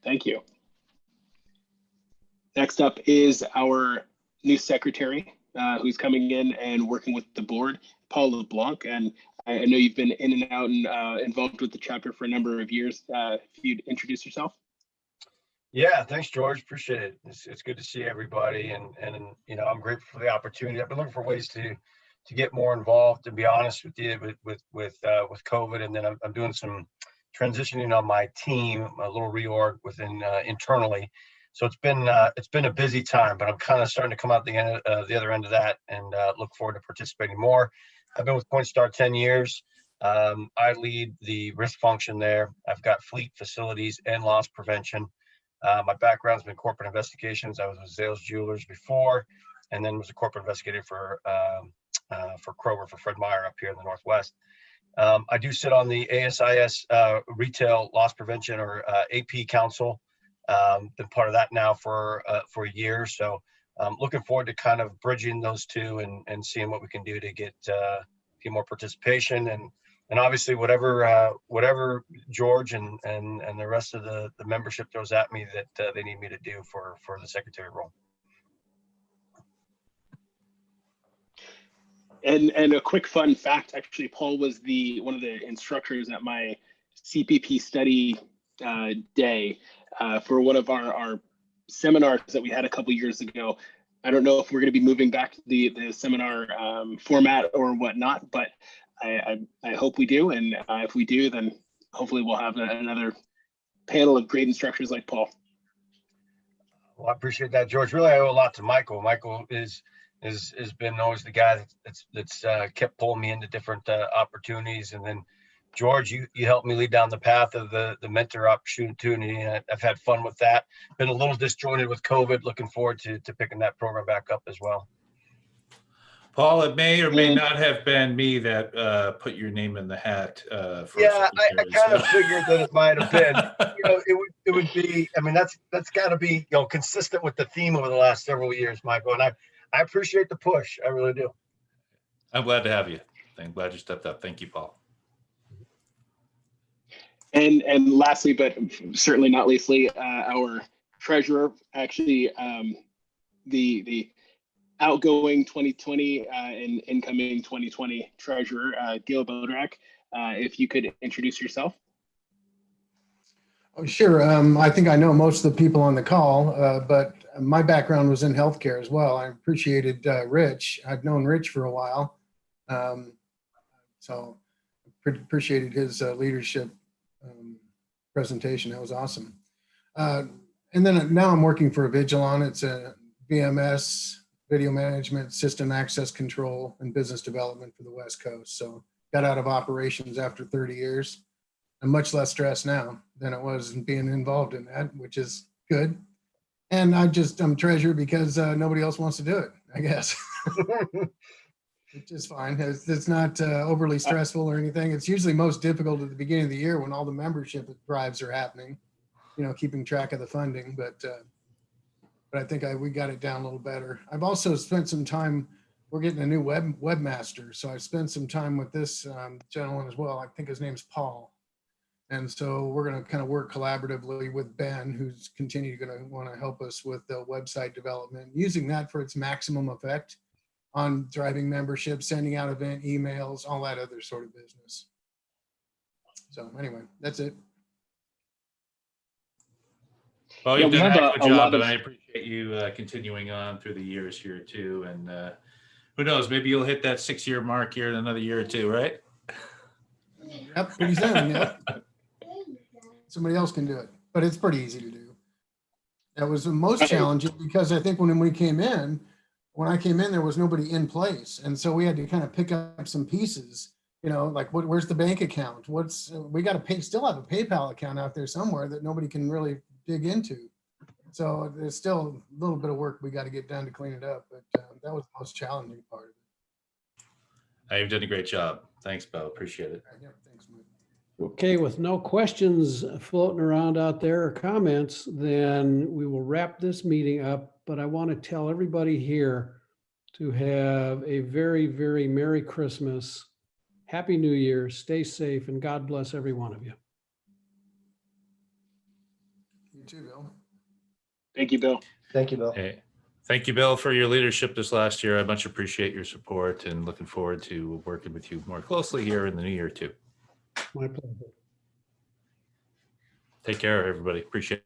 Thank you. Next up is our new secretary who's coming in and working with the board, Paul LeBlanc. And I know you've been in and out and involved with the chapter for a number of years. If you'd introduce yourself. Yeah, thanks, George. Appreciate it. It's good to see everybody, and you know, I'm grateful for the opportunity. I've been looking for ways to get more involved. To be honest with you, with COVID, and then I'm doing some transitioning on my team, a little reorg within internally. So it's been a busy time, but I'm kind of starting to come out the other end of that, and look forward to participating more. I've been with Pointstar 10 years. I lead the risk function there. I've got fleet, facilities, and loss prevention. My background's been corporate investigations. I was with Zales Jewelers before, and then was a corporate investigator for Kroger, for Fred Meyer up here in the Northwest. I do sit on the ASIS Retail Loss Prevention or AP Council. Been part of that now for a year. So looking forward to kind of bridging those two and seeing what we can do to get more participation and obviously whatever George and the rest of the membership throws at me that they need me to do for the secretary role. And a quick fun fact, actually, Paul was one of the instructors at my CPP study day for one of our seminars that we had a couple years ago. I don't know if we're going to be moving back to the seminar format or whatnot, but I hope we do. And if we do, then hopefully we'll have another panel of great instructors like Paul. Well, I appreciate that, George. Really, I owe a lot to Michael. Michael has been always the guy that's kept pulling me into different opportunities, and then George, you helped me lead down the path of the mentor opportunity, and I've had fun with that. Been a little disjointed with COVID. Looking forward to picking that program back up as well. Paul, it may or may And- not have been me that put your name in the hat. For Yeah, I secretary, kind of so. figured that it might have been. It would be. I mean, that's got to be consistent with the theme over the last several years, Michael. And I appreciate the push. I really do. I'm glad to have you. I'm glad you stepped up. Thank you, Paul. And lastly, but certainly not leastly, our treasurer, actually, the outgoing 2020 and incoming 2020 treasurer, Gil Bodrak. If you could introduce yourself. Oh, sure. I think I know most of the people on the call, but my background was in healthcare as well. I appreciated Rich. I've known Rich for a while. So appreciated his leadership presentation. That was awesome. And then now I'm working for Avigilon. It's a VMS, video management, system access control, and business development for the West Coast. So got out of operations after 30 years. I'm much less stressed now than it was in being involved in that, which is good. And I'm treasurer because nobody else wants to do it, I guess. Which is fine. It's not overly stressful or anything. It's usually most difficult at the beginning of the year when all the membership drives are happening, keeping track of the funding. But I think we got it down a little better. I've also spent some time. We're getting a new webmaster, so I've spent some time with this gentleman as well. I think his name's Paul. And so we're going to kind of work collaboratively with Ben, who's going to want to help us with the website development, using that for its maximum effect on driving membership, sending out event emails, all that other sort of business. So anyway, that's it. Well, Yeah, you've we done an have excellent a job, lot and of- I appreciate you continuing on through the years here too. And who knows, maybe you'll hit that 6-year mark here in another year or two, right? Yep, pretty soon. Yep. Somebody else can do it, but it's pretty easy to do. That was the most challenging because I think when I came in, there was nobody in place. And so we had to kind of pick up some pieces, like where's the bank account? We got to still have a PayPal account out there somewhere that nobody can really dig into. So there's still a little bit of work we got to get done to clean it up. But that was the most challenging part of it. You've done a great job. Thanks, Bill. Appreciate it. Yeah, thanks, Mike. Okay, with no questions floating around out there or comments, then we will wrap this meeting up. But I want to tell everybody here to have a very, very Merry Christmas, Happy New Year, stay safe, and God bless every one of you. You too, Bill. Thank you, Bill. Thank you, Bill. Hey, thank you, Bill, for your leadership this last year. I much appreciate your support and looking forward to working with you more closely here in the new year too. My pleasure. Take care, everybody. Appreciate it.